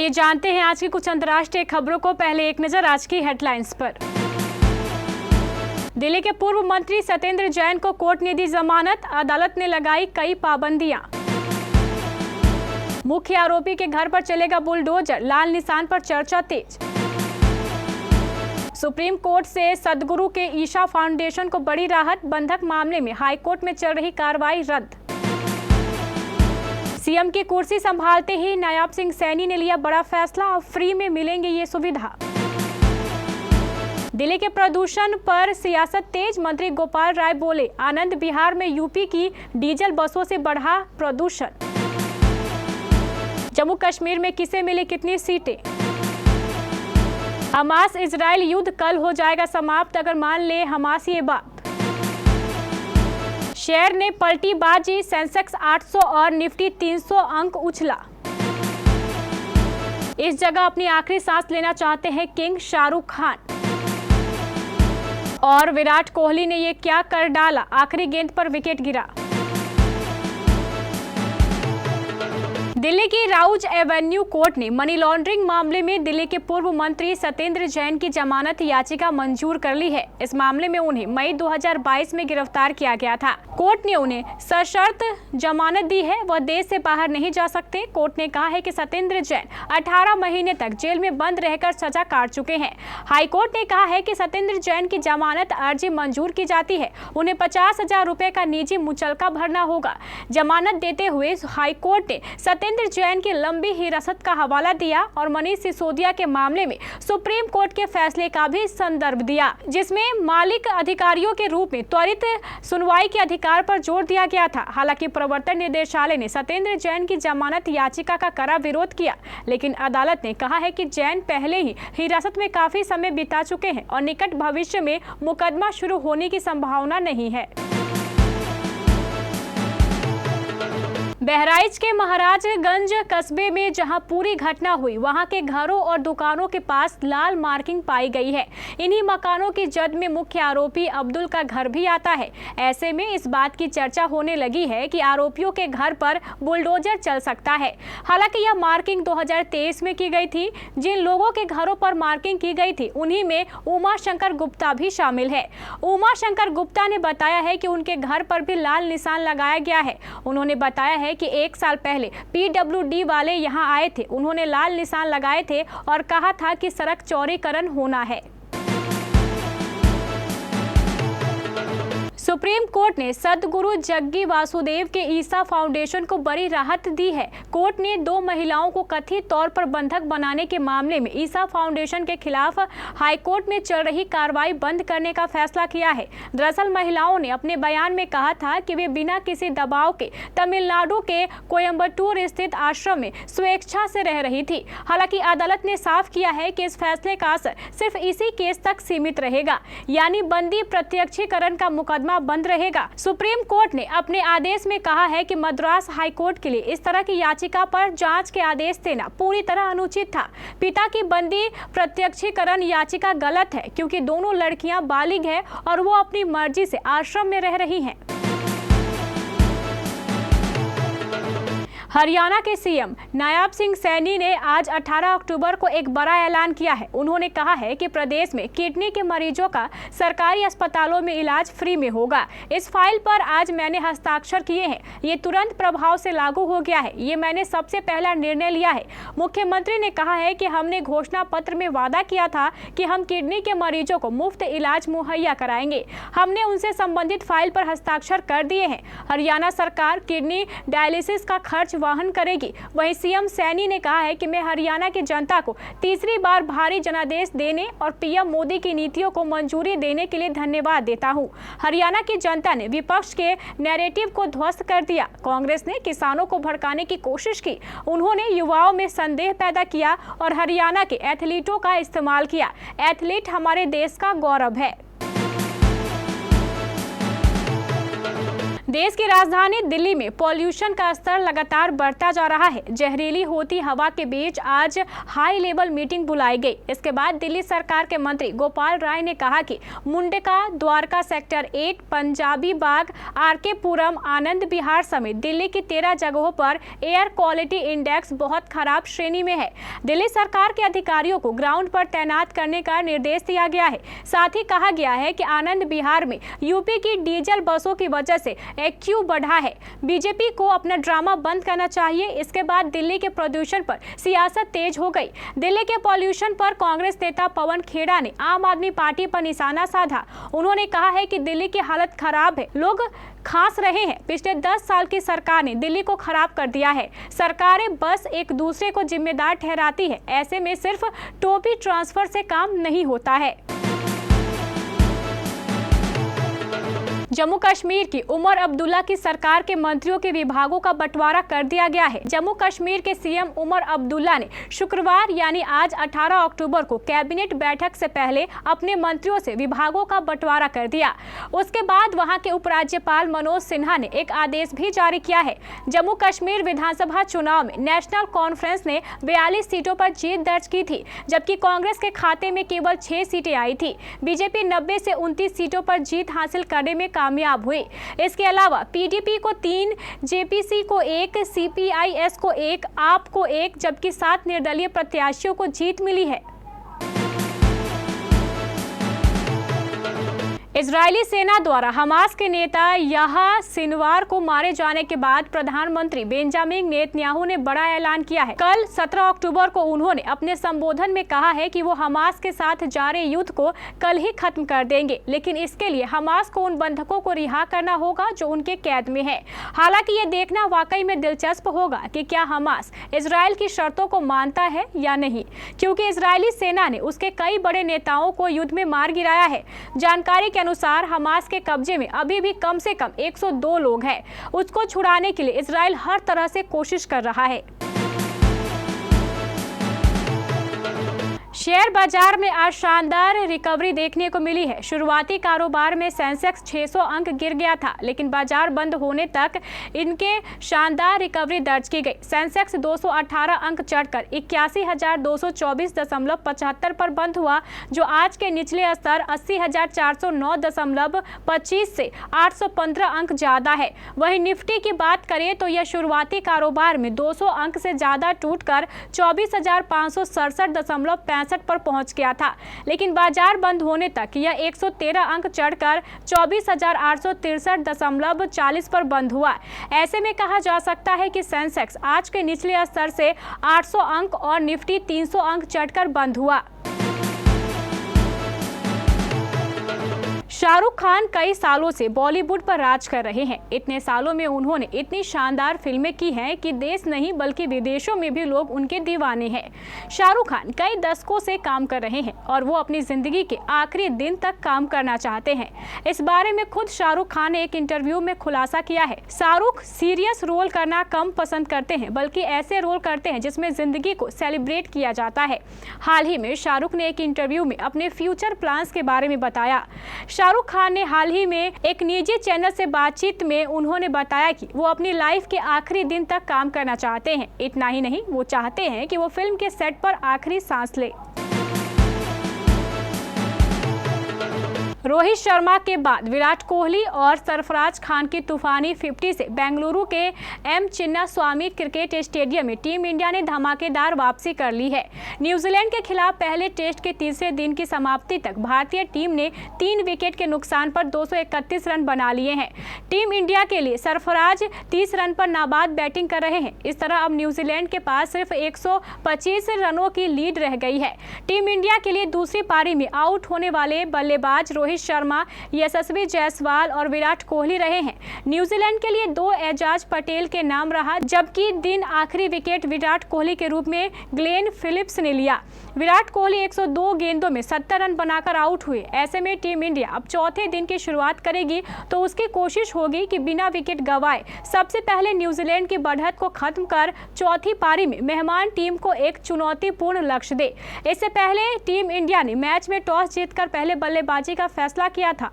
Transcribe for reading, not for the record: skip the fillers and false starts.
आइए जानते हैं आज की कुछ अंतर्राष्ट्रीय खबरों को। पहले एक नजर आज की हेडलाइंस पर। दिल्ली के पूर्व मंत्री सत्येंद्र जैन को कोर्ट ने दी जमानत, अदालत ने लगाई कई पाबंदियां। मुख्य आरोपी के घर पर चलेगा बुलडोजर, लाल निशान पर चर्चा तेज। सुप्रीम कोर्ट से सद्गुरु के ईशा फाउंडेशन को बड़ी राहत, बंधक मामले में हाईकोर्ट में चल रही कार्रवाई रद्द। सीएम की कुर्सी संभालते ही नायब सिंह सैनी ने लिया बड़ा फैसला, अब फ्री में मिलेंगे ये सुविधा। दिल्ली के प्रदूषण पर सियासत तेज, मंत्री गोपाल राय बोले आनंद विहार में यूपी की डीजल बसों से बढ़ा प्रदूषण। जम्मू कश्मीर में किसे मिली कितनी सीटें। हमास इजराइल युद्ध कल हो जाएगा समाप्त अगर मान ले हमास ये बात। शेयर ने पलटी बाजी, सेंसेक्स 800 और निफ्टी 300 अंक उछला। इस जगह अपनी आखिरी सांस लेना चाहते हैं किंग शाहरुख खान। और विराट कोहली ने ये क्या कर डाला, आखिरी गेंद पर विकेट गिरा। दिल्ली की राउज एवेन्यू कोर्ट ने मनी लॉन्ड्रिंग मामले में दिल्ली के पूर्व मंत्री सत्येंद्र जैन की जमानत याचिका मंजूर कर ली है। इस मामले में उन्हें मई 2022 में गिरफ्तार किया गया था। कोर्ट ने उन्हें सशर्त जमानत दी है, वह देश से बाहर नहीं जा सकते। कोर्ट ने कहा है कि सत्येंद्र जैन 18 महीने तक जेल में बंद रहकर सजा काट चुके हैं। हाईकोर्ट ने कहा है कि सत्येंद्र जैन की जमानत अर्जी मंजूर की जाती है, उन्हें 50,000 रुपए का निजी मुचलका भरना होगा। जमानत देते हुए हाईकोर्ट ने सत्येंद्र जैन की लंबी हिरासत का हवाला दिया और मनीष सिसोदिया के मामले में सुप्रीम कोर्ट के फैसले का भी संदर्भ दिया, जिसमें मालिक अधिकारियों के रूप में त्वरित सुनवाई के अधिकार पर जोर दिया गया था। हालांकि प्रवर्तन निदेशालय ने सत्येंद्र जैन की जमानत याचिका का कड़ा विरोध किया, लेकिन अदालत ने कहा है कि जैन पहले ही हिरासत में काफी समय बिता चुके हैं और निकट भविष्य में मुकदमा शुरू होने की संभावना नहीं है। बहराइच के महाराजगंज कस्बे में जहां पूरी घटना हुई, वहां के घरों और दुकानों के पास लाल मार्किंग पाई गई है। इन्हीं मकानों की जद में मुख्य आरोपी अब्दुल का घर भी आता है। ऐसे में इस बात की चर्चा होने लगी है कि आरोपियों के घर पर बुलडोजर चल सकता है। हालांकि यह मार्किंग 2023 में की गई थी। जिन लोगों के घरों पर मार्किंग की गई थी उन्हीं में उमा शंकर गुप्ता भी शामिल है। उमा शंकर गुप्ता ने बताया है कि उनके घर पर भी लाल निशान लगाया गया है। उन्होंने बताया है कि 1 साल पहले PWD वाले यहां आए थे, उन्होंने लाल निशान लगाए थे और कहा था कि सड़क चौड़ीकरण होना है। सुप्रीम कोर्ट ने सद्गुरु जग्गी वासुदेव के ईसा फाउंडेशन को बड़ी राहत दी है। कोर्ट ने 2 महिलाओं को कथित तौर पर बंधक बनाने के मामले में ईसा फाउंडेशन के खिलाफ हाईकोर्ट में चल रही कार्रवाई बंद करने का फैसला किया है। दरअसल महिलाओं ने अपने बयान में कहा था कि वे बिना किसी दबाव के तमिलनाडु के कोयम्बटूर स्थित आश्रम में स्वेच्छा से रह रही थी। हालांकि अदालत ने साफ किया है कि इस फैसले का असर सिर्फ इसी केस तक सीमित रहेगा, यानी बंदी प्रत्यक्षीकरण का मुकदमा बंद रहेगा। सुप्रीम कोर्ट ने अपने आदेश में कहा है कि मद्रास हाईकोर्ट के लिए इस तरह की याचिका पर जांच के आदेश देना पूरी तरह अनुचित था। पिता की बंदी प्रत्यक्षीकरण याचिका गलत है क्योंकि दोनों लड़कियां बालिग हैं और वो अपनी मर्जी से आश्रम में रह रही हैं। हरियाणा के सीएम नायब सिंह सैनी ने आज 18 अक्टूबर को एक बड़ा ऐलान किया है। उन्होंने कहा है कि प्रदेश में किडनी के मरीजों का सरकारी अस्पतालों में इलाज फ्री में होगा। इस फाइल पर आज मैंने हस्ताक्षर किए हैं, ये तुरंत प्रभाव से लागू हो गया है। ये मैंने सबसे पहला निर्णय लिया है। मुख्यमंत्री ने कहा है कि हमने घोषणा पत्र में वादा किया था कि हम किडनी के मरीजों को मुफ्त इलाज मुहैया कराएंगे। हमने उनसे संबंधित फाइल पर हस्ताक्षर कर दिए हैं। हरियाणा सरकार किडनी डायलिसिस का खर्च वहन करेगी। वहीं सीएम सैनी ने कहा है कि मैं हरियाणा की जनता को तीसरी बार भारी जनादेश देने और पीएम मोदी की नीतियों को मंजूरी देने के लिए धन्यवाद देता हूं। हरियाणा की जनता ने विपक्ष के नैरेटिव को ध्वस्त कर दिया। कांग्रेस ने किसानों को भड़काने की कोशिश की। उन्होंने युवाओं में संदेह पैदा किया और हरियाणा के एथलीटों का इस्तेमाल किया। एथलीट हमारे देश का गौरव है। देश की राजधानी दिल्ली में पॉल्यूशन का स्तर लगातार बढ़ता जा रहा है। जहरीली होती हवा के बीच आज हाई लेवल मीटिंग बुलाई गई। इसके बाद दिल्ली सरकार के मंत्री गोपाल राय ने कहा कि मुंडेका, द्वारका सेक्टर 8, पंजाबी बाग, आरके पुरम, आनंद विहार समेत दिल्ली की 13 जगहों पर एयर क्वालिटी इंडेक्स बहुत खराब श्रेणी में है। दिल्ली सरकार के अधिकारियों को ग्राउंड पर तैनात करने का निर्देश दिया गया है। साथ ही कहा गया है कि आनंद विहार में यूपी की डीजल बसों की वजह से एक्यू बढ़ा है। बीजेपी को अपना ड्रामा बंद करना चाहिए। इसके बाद दिल्ली के प्रदूषण पर सियासत तेज हो गई। दिल्ली के पॉल्यूशन पर कांग्रेस नेता पवन खेड़ा ने आम आदमी पार्टी पर निशाना साधा। उन्होंने कहा है कि दिल्ली की हालत खराब है, लोग खांस रहे हैं। पिछले 10 साल की सरकार ने दिल्ली को खराब कर दिया है। सरकारें बस एक दूसरे को जिम्मेदार ठहराती है। ऐसे में सिर्फ टोपी ट्रांसफर से काम नहीं होता है। जम्मू कश्मीर की उमर अब्दुल्ला की सरकार के मंत्रियों के विभागों का बंटवारा कर दिया गया है। जम्मू कश्मीर के सीएम उमर अब्दुल्ला ने शुक्रवार यानी आज 18 अक्टूबर को कैबिनेट बैठक से पहले अपने मंत्रियों से विभागों का बंटवारा कर दिया। उसके बाद वहां के उपराज्यपाल मनोज सिन्हा ने एक आदेश भी जारी किया है। जम्मू कश्मीर विधानसभा चुनाव में नेशनल कॉन्फ्रेंस ने 42 सीटों पर जीत दर्ज की थी, जबकि कांग्रेस के खाते में केवल 6 सीटें आई थी। बीजेपी 90 से 29 सीटों पर जीत हासिल करने में कामयाब हुई। इसके अलावा पीडीपी को 3, जेपीसी को 1, सीपीआईएस को 1, आप को 1, जबकि 7 निर्दलीय प्रत्याशियों को जीत मिली है। इजरायली सेना द्वारा हमास के नेता याह्या सिनवार को मारे जाने के बाद प्रधानमंत्री बेंजामिन नेतन्याहू ने बड़ा ऐलान किया है। कल 17 अक्टूबर को उन्होंने अपने संबोधन में कहा है कि वो हमास के साथ जारी युद्ध को कल ही खत्म कर देंगे, लेकिन इसके लिए हमास को उन बंधकों को रिहा करना होगा जो उनके कैद में है। हालांकि ये देखना वाकई में दिलचस्प होगा कि क्या हमास इजरायल की शर्तों को मानता है या नहीं, क्योंकि इजरायली सेना ने उसके कई बड़े नेताओं को युद्ध में मार गिराया है। जानकारी के अनुसार हमास के कब्जे में अभी भी कम से कम 102 लोग हैं। उसको छुड़ाने के लिए इजराइल हर तरह से कोशिश कर रहा है। शेयर बाजार में आज शानदार रिकवरी देखने को मिली है। शुरुआती कारोबार में सेंसेक्स 600 अंक गिर गया था, लेकिन बाजार बंद होने तक इनके शानदार रिकवरी दर्ज की गई। सेंसेक्स 218 अंक चढ़कर 81,224.75 पर बंद हुआ, जो आज के निचले स्तर 80,409.25 से 815 अंक ज्यादा है। वहीं निफ्टी की बात करें तो यह शुरुआती कारोबार में 200 अंक से ज्यादा टूटकर 24,567.65 पर पहुंच गया था, लेकिन बाजार बंद होने तक यह 113 अंक चढ़कर 24,863.40 पर बंद हुआ। ऐसे में कहा जा सकता है कि सेंसेक्स आज के निचले स्तर से 800 अंक और निफ्टी 300 अंक चढ़कर बंद हुआ। शाहरुख खान कई सालों से बॉलीवुड पर राज कर रहे हैं। इतने सालों में उन्होंने इतनी शानदार फिल्में की हैं कि देश नहीं बल्कि विदेशों में भी लोग उनके दीवाने हैं। शाहरुख खान कई दशकों से काम कर रहे हैं और वो अपनी जिंदगी के आखिरी दिन तक काम करना चाहते हैं। इस बारे में खुद शाहरुख खान ने एक इंटरव्यू में खुलासा किया है। शाहरुख सीरियस रोल करना कम पसंद करते हैं, बल्कि ऐसे रोल करते हैं जिसमें जिंदगी को सेलिब्रेट किया जाता है। हाल ही में शाहरुख ने एक इंटरव्यू में अपने फ्यूचर प्लान्स के बारे में बताया। शाहरुख खान ने हाल ही में एक निजी चैनल से बातचीत में उन्होंने बताया कि वो अपनी लाइफ के आखिरी दिन तक काम करना चाहते हैं। इतना ही नहीं, वो चाहते हैं कि वो फिल्म के सेट पर आखिरी सांस ले। रोहित शर्मा के बाद विराट कोहली और सरफराज खान की तूफानी 50 से बेंगलुरु के एम चिन्नास्वामी क्रिकेट स्टेडियम में टीम इंडिया ने धमाकेदार वापसी कर ली है। न्यूजीलैंड के खिलाफ पहले टेस्ट के तीसरे दिन की समाप्ति तक भारतीय टीम ने 3 विकेट के नुकसान पर 231 रन बना लिए हैं। टीम इंडिया के लिए सरफराज 30 रन पर नाबाद बैटिंग कर रहे हैं। इस तरह अब न्यूजीलैंड के पास सिर्फ 125 रनों की लीड रह गई है। टीम इंडिया के लिए दूसरी पारी में आउट होने वाले बल्लेबाज रोहित शर्मा, यशस्वी जायसवाल और विराट कोहली रहे हैं। न्यूजीलैंड के लिए 2 एजाज पटेल के नाम रहा, जबकि दिन आखिरी विकेट विराट कोहली के रूप में ग्लेन फिलिप्स ने लिया। विराट कोहली 102 गेंदों में 70 रन बनाकर आउट हुए। ऐसे में टीम इंडिया अब चौथे दिन की शुरुआत करेगी तो उसकी कोशिश होगी कि बिना विकेट गंवाए सबसे पहले न्यूजीलैंड की बढ़त को खत्म कर चौथी पारी में मेहमान टीम को एक चुनौतीपूर्ण लक्ष्य दे। इससे पहले टीम इंडिया ने मैच में टॉस जीतकर पहले बल्लेबाजी का फैसला किया था।